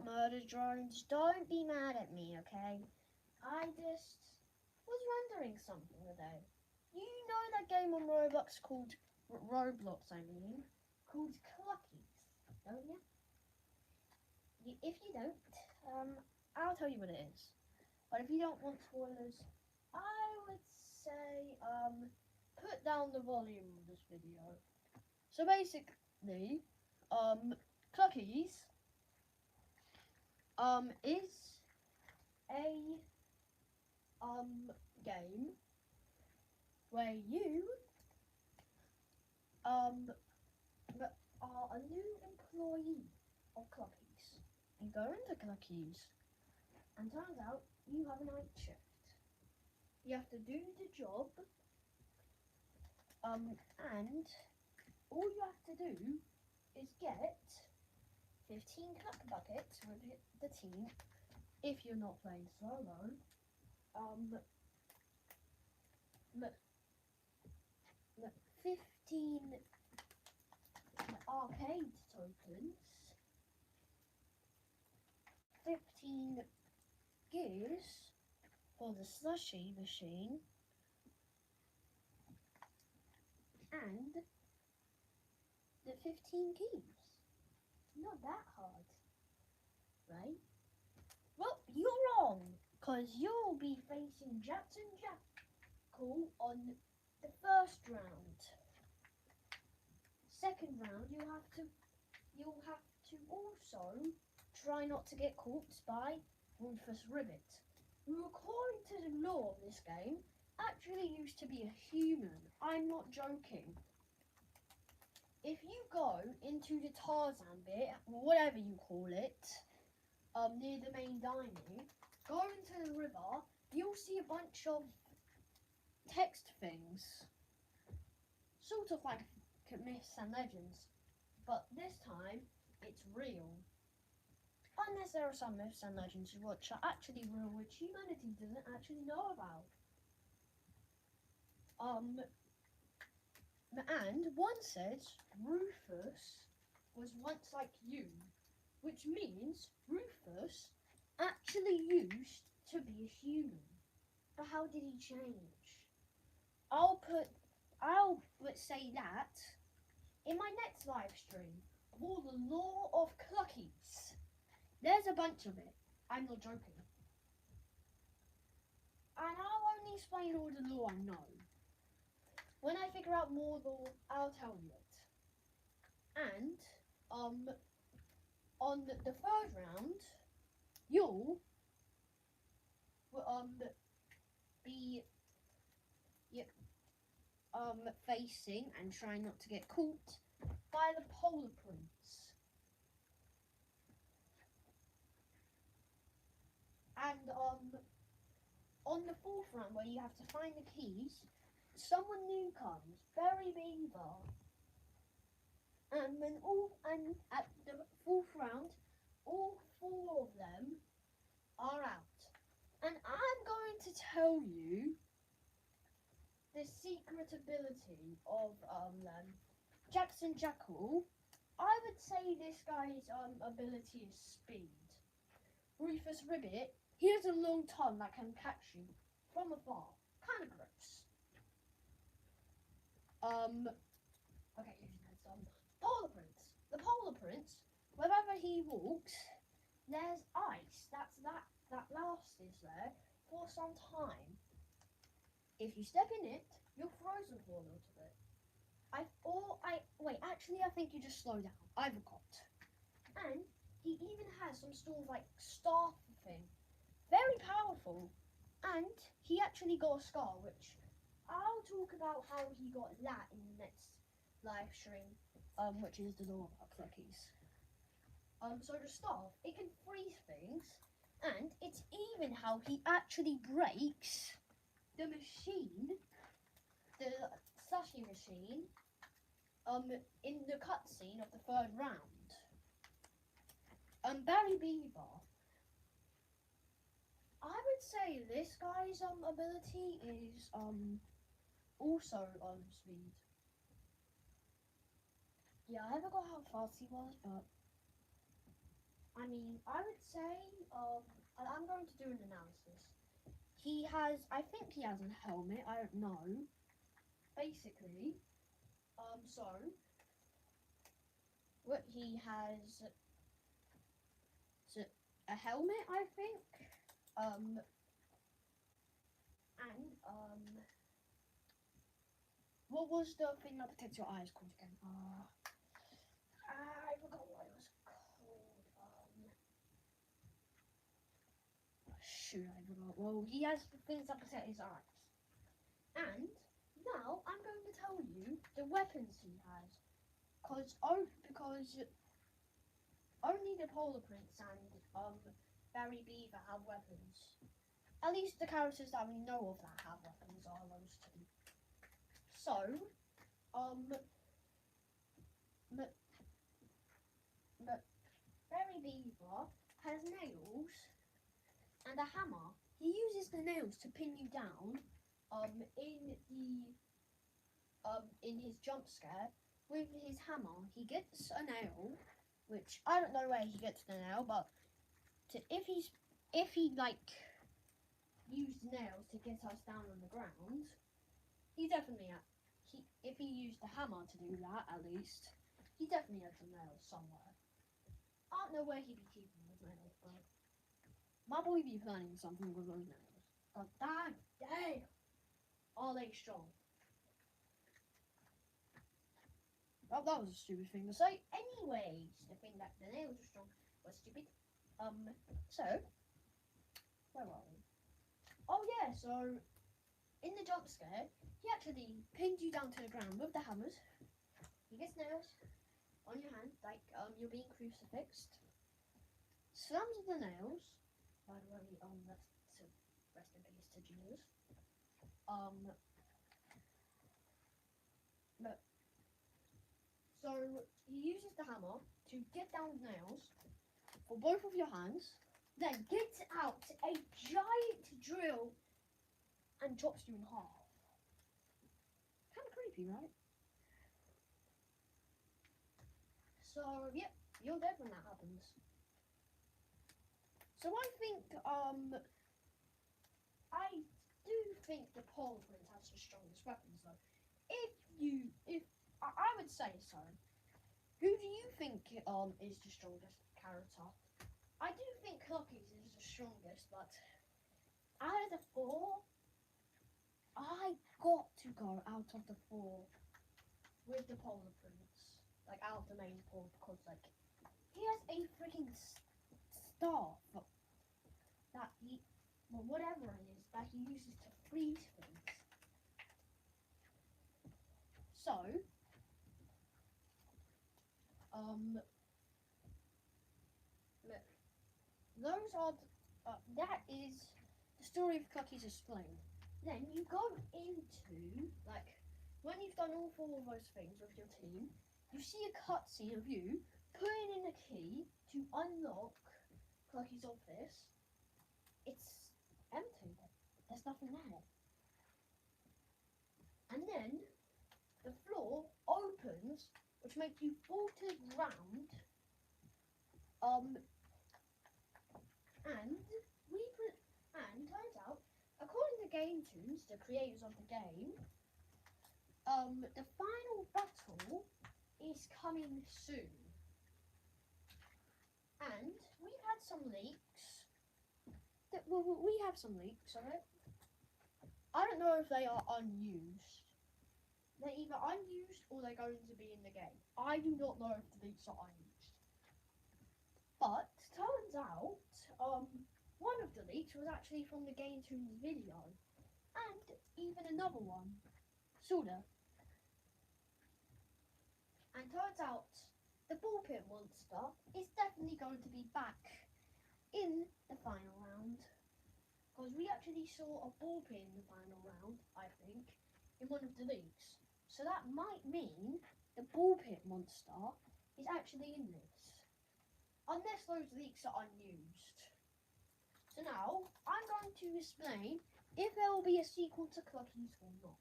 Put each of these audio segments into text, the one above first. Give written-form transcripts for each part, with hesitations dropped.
not murder drones. Don't be mad at me, okay? I just was wondering something today. You know that game on Roblox called Roblox, called Cluckies, don't you? If you don't, I'll tell you what it is. But if you don't want spoilers, I would say, put down the volume of this video. So basically, Cluckies, is a, game where you, are a new employee of Cluckies. You go into Cluckies, and turns out you have a night shift. You have to do the job, and all you have to do is get 15 cluck buckets with the team if you're not playing solo. 15 arcade tokens, 15 gears for the slushy machine, and the 15 keys. Not that hard, right? Well, you're wrong, because you'll be facing Jackson Jackal on the first round. Second round, you'll have to also try not to get caught by Rufus Ribbit, who, according to the law of this game, actually used to be a human. I'm not joking. If you go into the Tarzan bit, whatever you call it, near the main dining, go into the river, you'll see a bunch of text things. Sort of like myths and legends, but this time it's real. Unless there are some myths and legends which are actually real, which humanity doesn't actually know about. And one says Rufus was once like you, which means Rufus actually used to be a human. But how did he change? I'll say that in my next live stream of all the lore of Cluckies. There's a bunch of it. I'm not joking. And I'll only explain all the lore I know. When I figure out more lore, I'll tell you it. And on the third round, you'll be facing and trying not to get caught by the Polar Prince. And on the fourth round, where you have to find the keys, someone new comes, Berry Beaver. And at the fourth round, all four of them are out. And I'm going to tell you the secret ability of Jackson Jackal. I would say this guy's ability is speed. Rufus Ribbit, he has a long tongue that can catch you from afar. Kind of gross. Okay, Polar Prince. The Polar Prince, wherever he walks, there's ice. That lasts there for some time. If you step in it, you're frozen for a little bit. I think you just slow down. I forgot. And he even has some sort of like staff thing. Very powerful. And he actually got a scar, which I'll talk about how he got that in the next live stream, which is the lore about Cluckies. So the staff, it can freeze things, and it's even how he actually breaks the machine, the sushi machine, in the cutscene of the third round. Barry Beaver, I would say this guy's ability is also speed. Yeah, I forgot how fast he was, but I mean mean, I would say, I'm going to do an analysis. He has, I think he has a helmet, I don't know. Basically, so, what he has, a helmet, I think, and, what was the thing that protects your eyes called again? I forgot what it was called. Shoot, I forgot. Well, he has things that protect his eyes. And now I'm going to tell you the weapons he has. Because only the Polar Prince and Barry Beaver have weapons. At least the characters that we know of that have weapons are those two. So, Barry Beaver has nails and a hammer. He uses the nails to pin you down in his jump scare. With his hammer, he gets a nail, which I don't know where he gets the nail, but if he like used nails to get us down on the ground, he definitely if he used the hammer to do that, at least he definitely had some nails somewhere. I don't know where he'd be keeping those nails, but my boy be planning something with those nails. God damn, are they strong? Oh, that was a stupid thing to say. Anyways, the thing that the nails are strong was stupid. So where are we? Oh yeah, so in the jump scare, he actually pinned you down to the ground with the hammers. He gets nails on your hand, like you're being crucifixed. Slams of the nails. By the way, that's to rest in peace to Jesus. But so he uses the hammer to get down the nails for both of your hands, then gets out a giant drill and chops you in half. Kind of creepy, right? So, yep, you're dead when that happens. So I think, I do think the Polar Prince has the strongest weapons, though. If I would say so. Who do you think, is the strongest character? I do think Cluckys is the strongest, but out of the four, I got to go out of the four with the Polar Prince. Like, out of the main four, because, like, he has a freaking staff that whatever it is, that he uses to freeze things. So, those are, that is the story of Cluckys explained. Then you go into, like, when you've done all four of those things with your team, you see a cutscene of you putting in a key to unlock Clucky's office. It's empty. There's nothing there. And then the floor opens, which makes you fall to the ground. And turns out, according to Game Tunes, the creators of the game, the final battle is coming soon. And we've had some leaks. We have some leaks of it. I don't know if they are unused. They're either unused or they're going to be in the game. I do not know if the leaks are unused. But turns out, one of the leaks was actually from the Game Tunes video. And even another one. Sorta. And turns out, the ball pit monster is definitely going to be back in the final round. Because we actually saw a ball pit in the final round, I think, in one of the leaks. So that might mean the ball pit monster is actually in this. Unless those leaks are unused. So now, I'm going to explain if there will be a sequel to Cluckys or not.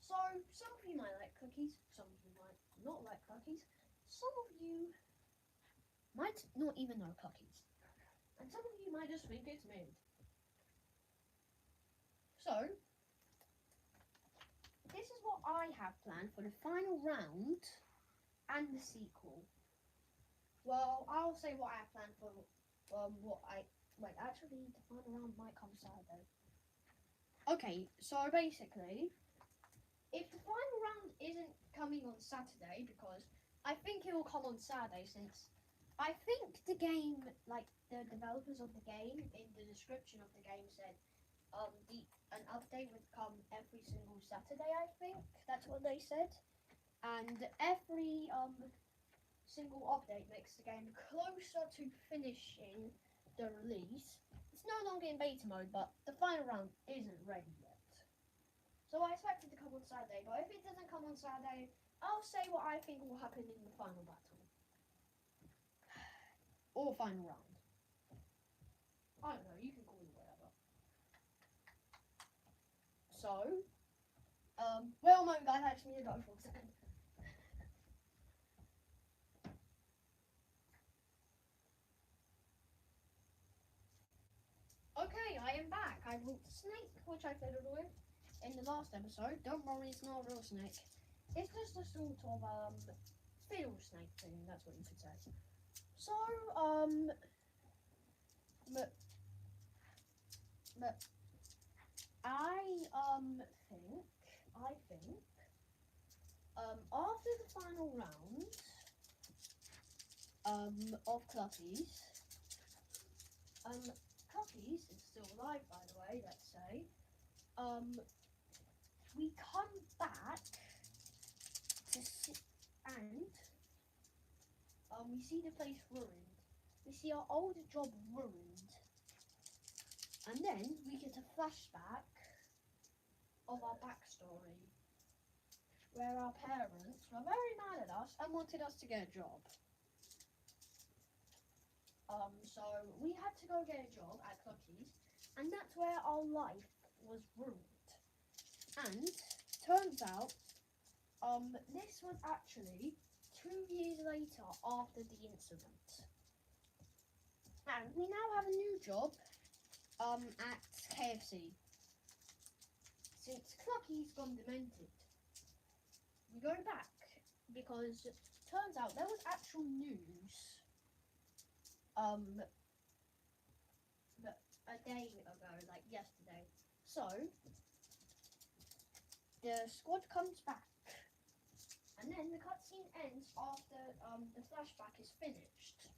So, some of you might like Cluckys, some of you might not like Cluckys. Some of you might not even know cluckies. And some of you might just think it's mid. So, this is what I have planned for the final round and the sequel. Well, I'll say what I have planned for wait, actually the final round might come Saturday. Okay, so basically, if the final round isn't coming on Saturday, because I think it will come on Saturday, since I think the game, like the developers of the game, in the description of the game said an update would come every single Saturday. I think that's what they said, and every single update makes the game closer to finishing the release. It's no longer in beta mode, but the final round isn't ready yet. So I expect it to come on Saturday, but if it doesn't come on Saturday, I'll say what I think will happen in the final battle. Or final round. I don't know, you can call it whatever. So, well, my guys actually need to go for a second. Okay, I am back. I brought the snake, which I fiddled with in the last episode. Don't worry, it's not a real snake. It's just a sort of fiddle snake thing, that's what you could say. So, but I think after the final round of cluckies, cluckies is still alive, by the way, let's say, we come back to see, and we see the place ruined. We see our old job ruined, and then we get a flashback of our backstory, where our parents were very mad at us and wanted us to get a job. So we had to go get a job at Clucky's, and that's where our life was ruined. And turns out, this was actually 2 years later after the incident. And we now have a new job, at KFC. Since Clucky's gone demented, we go back because it turns out there was actual news a day ago, like yesterday. So the squad comes back, and then the cutscene ends after the flashback is finished,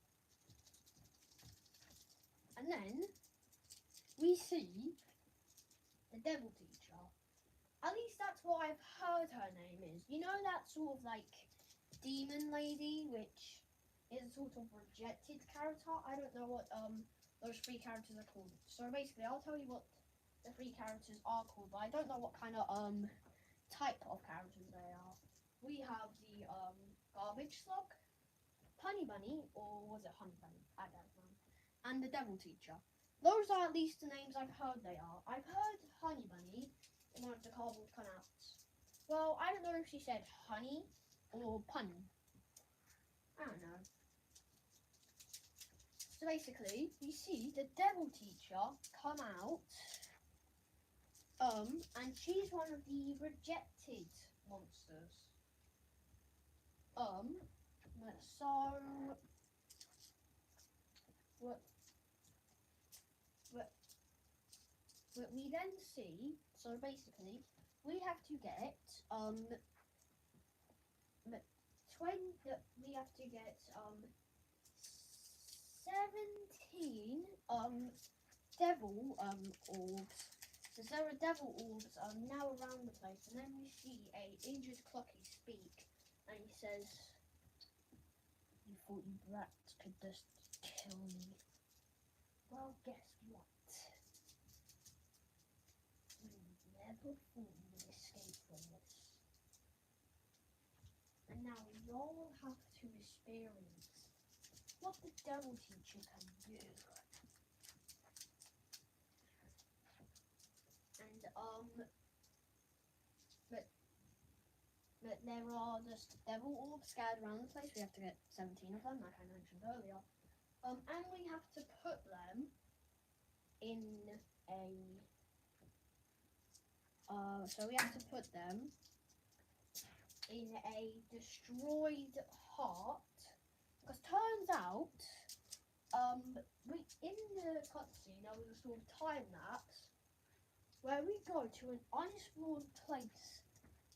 and then we see the devil teacher. At least that's what I've heard her name is. You know that sort of like demon lady, which is a sort of rejected character. I don't know what those 3 characters are called. So basically, I'll tell you what the 3 characters are called, but I don't know what kind of type of characters they are. We have the garbage slug, honey bunny, or was it honey bunny? I don't know. And the devil teacher. Those are at least the names I've heard they are. I've heard honey bunny in one of the cardboard cutouts. Well, I don't know if she said honey or punny. I don't know. So basically, you see the devil teacher come out, and she's one of the rejected monsters. So what we then see, so basically, we have to get 17 devil orbs. So there are devil orbs now around the place, and then we see a injured Clucky speak, and he says, "You thought you brats could just kill me? Well, guess what? You never thought you would escape from this. And now you'll have to experience what the devil teacher can do." And there are just devil orbs scattered around the place. We have to get 17 of them, like I mentioned earlier. And we have to put them in a so we have to put them in a destroyed heart, because turns out we in the cutscene there was a sort of time lapse where we go to an unexplored place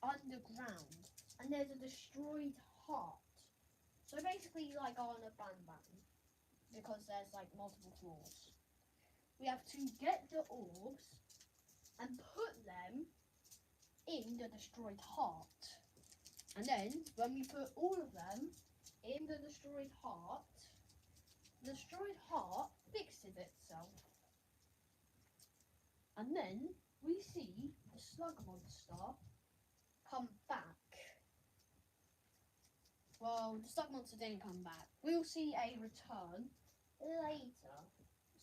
underground and there's a destroyed heart. So basically like on a bang, because there's like multiple floors. We have to get the orbs and put them in the destroyed heart. And then when we put all of them in the destroyed heart fixes itself. And then we see the slug monster come back. Well, the slug monster didn't come back. We'll see a return later.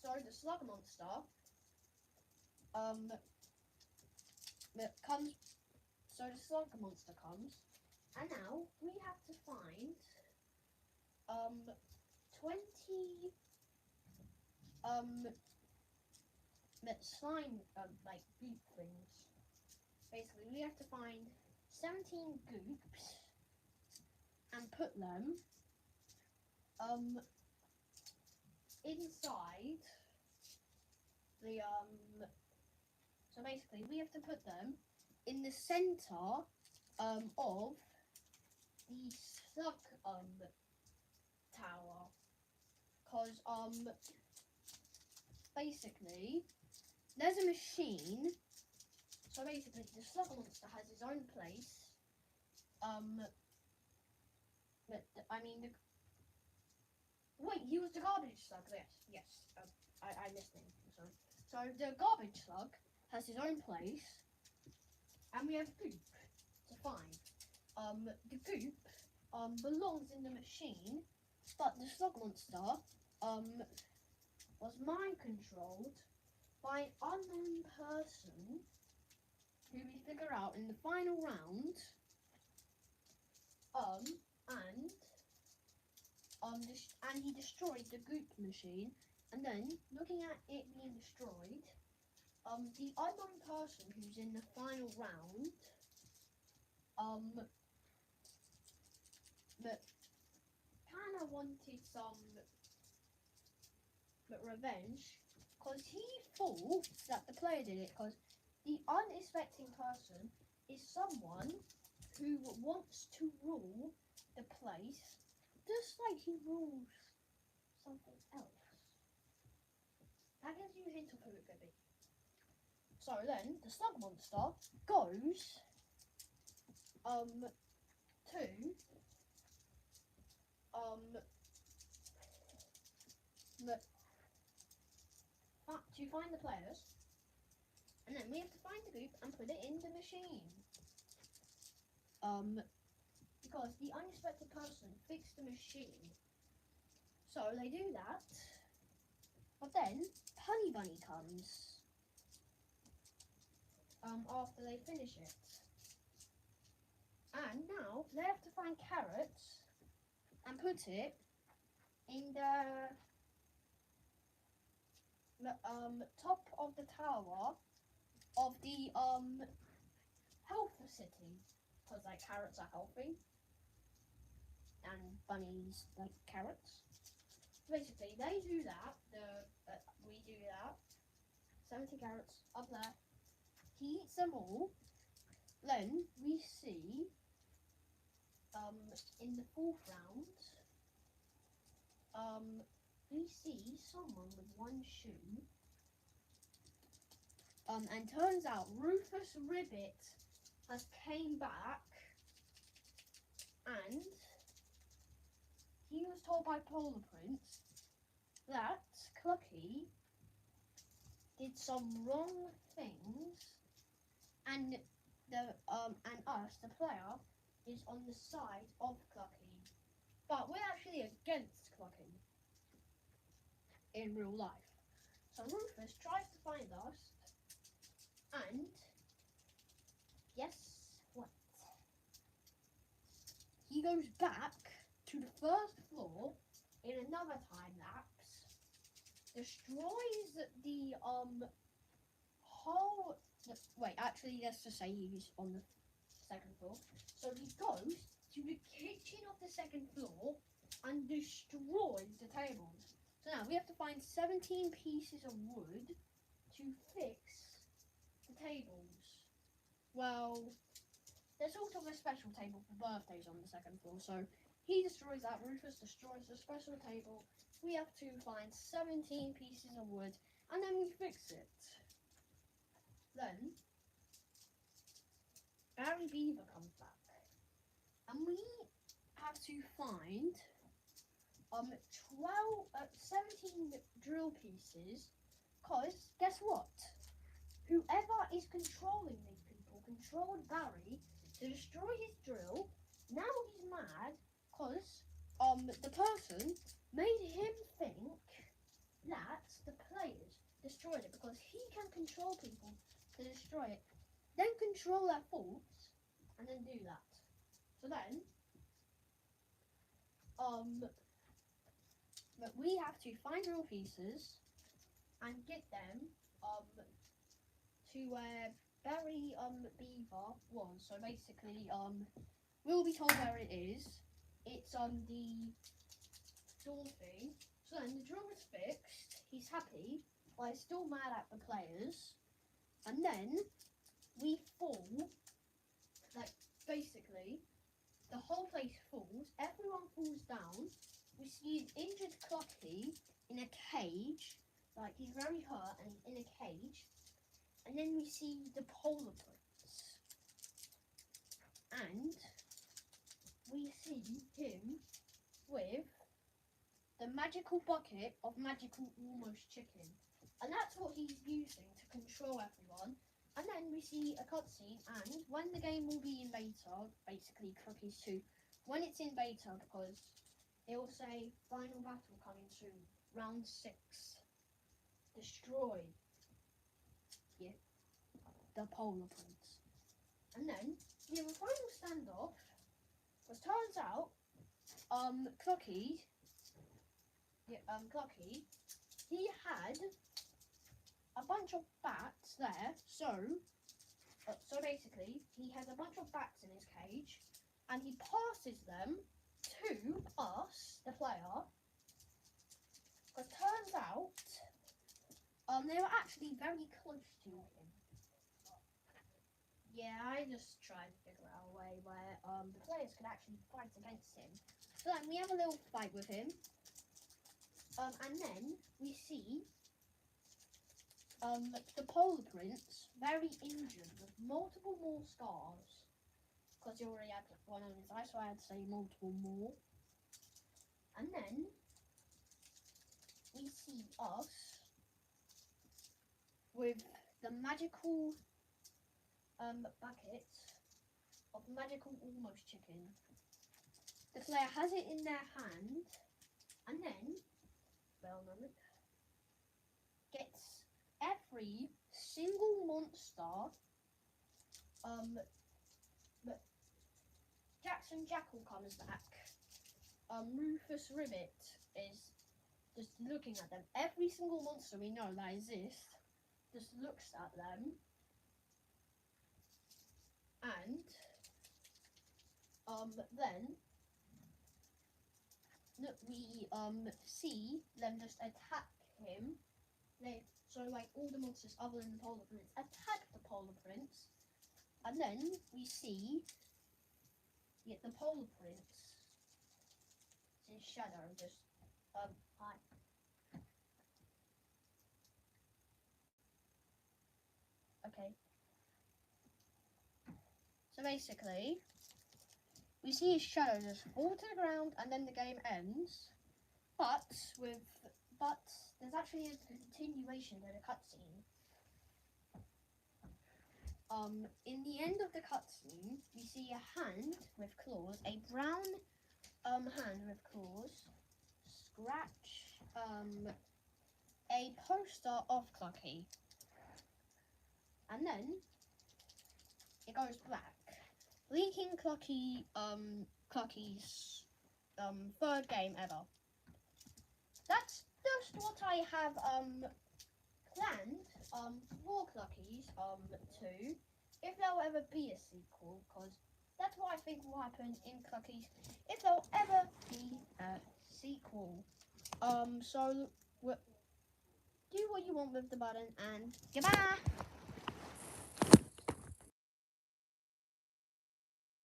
So the slug monster comes. So the slug monster comes, and now we have to find 20 slime like goop things. Basically, we have to find 17 goops and put them inside the so basically we have to put them in the center of the slug tower, because basically there's a machine. So basically the slug monster has his own place. But I mean wait, he was the garbage slug. Yes. I missed him. Sorry. So the garbage slug has his own place, and we have goop to find. The goop belongs in the machine, but the slug monster was mind controlled by an unknown person who we figure out in the final round. And he destroyed the goop machine. And then, looking at it being destroyed, the unknown person who's in the final round, but kind of wanted some revenge, because he thought that the player did it, because the unexpected person is someone who wants to rule the place just like he rules something else. That gives you a hint of who it could be. So then the slug monster goes to find the players, and then we have to find the goop and put it in the machine. Because the unexpected person fixed the machine. So they do that, but then Honey Bunny comes after they finish it. And now they have to find carrots and put it in the top of the tower of the health city, because like carrots are healthy and bunnies like carrots. Basically, they do that. We do that. 70 carrots up there. He eats them all. Then we see in the fourth round, we see someone with one shoe. And turns out Rufus Ribbit has came back, and he was told by Polar Prince that Clucky did some wrong things, and us, the player, is on the side of Clucky, but we're actually against Clucky in real life. So Rufus tries to find us, and guess what? goes back to the first floor in another time lapse, destroys the whole. Wait, actually, let's just say he's on the second floor. So he goes to the kitchen of the second floor and destroys the tables. So now we have to find 17 pieces of wood to fix the tables. Well, there's sort of a special table for birthdays on the second floor, so he destroys that. Rufus destroys the special table. We have to find 17 pieces of wood, and then we fix it. Then Barry Beaver comes back, and we have to find 17 drill pieces. Cause guess what? Whoever is controlling these people controlled Barry to destroy his drill. Now he's mad because the person made him think that the players destroyed it because he can control people to destroy it, then control their faults, and then do that. So then but we have to find drill pieces and get them to where Barry Beaver was. So basically we'll be told where it is. It's the door thing. So then the drill is fixed, he's happy, but he's still mad at the players. And then we fall, like basically the whole place falls, everyone falls down. We see an injured Clucky in a cage, like he's very hurt and he's in a cage. And then we see the polar prince. And we see him with the magical bucket of magical almost chicken. And that's what he's using to control everyone. And then we see a cutscene, and when the game will be in beta, basically Clucky's 2, when it's in beta, because it will say final battle coming soon, round 6, destroy the polar prince. And then we have a final standoff, because turns out Clucky, he had a bunch of bats there, so basically he has a bunch of bats in his cage, and he passes them to us, the player, because turns out they were actually very close to him. Yeah, I just tried to figure out a way where the players could actually fight against him. So then we have a little fight with him, and then we see the polar prince very injured with multiple more scars, because he already had one on his eye, so I had to say multiple more. And then we see us with the magical bucket of magical almost chicken. The player has it in their hand, and then, well, moment, gets every single monster. But Jackson Jackal comes back. Rufus Ribbit is just looking at them. Every single monster we know that exists just looks at them. And then we see them just attack him. So like all the monsters other than the polar prince attack the polar prince, and then we see the polar prince, his shadow just hi. Okay. So basically, we see his shadow just fall to the ground, and then the game ends. But there's actually a continuation to the cutscene. In the end of the cutscene, we see a hand with claws, a brown hand with claws, scratch a poster of Clucky, and then it goes black. Leaking Clucky Clucky's third game ever. That's just what I have planned for Clucky's 2, if there'll ever be a sequel, because that's what I think will happen in Clucky's if there'll ever be a sequel. So do what you want with the button, and goodbye.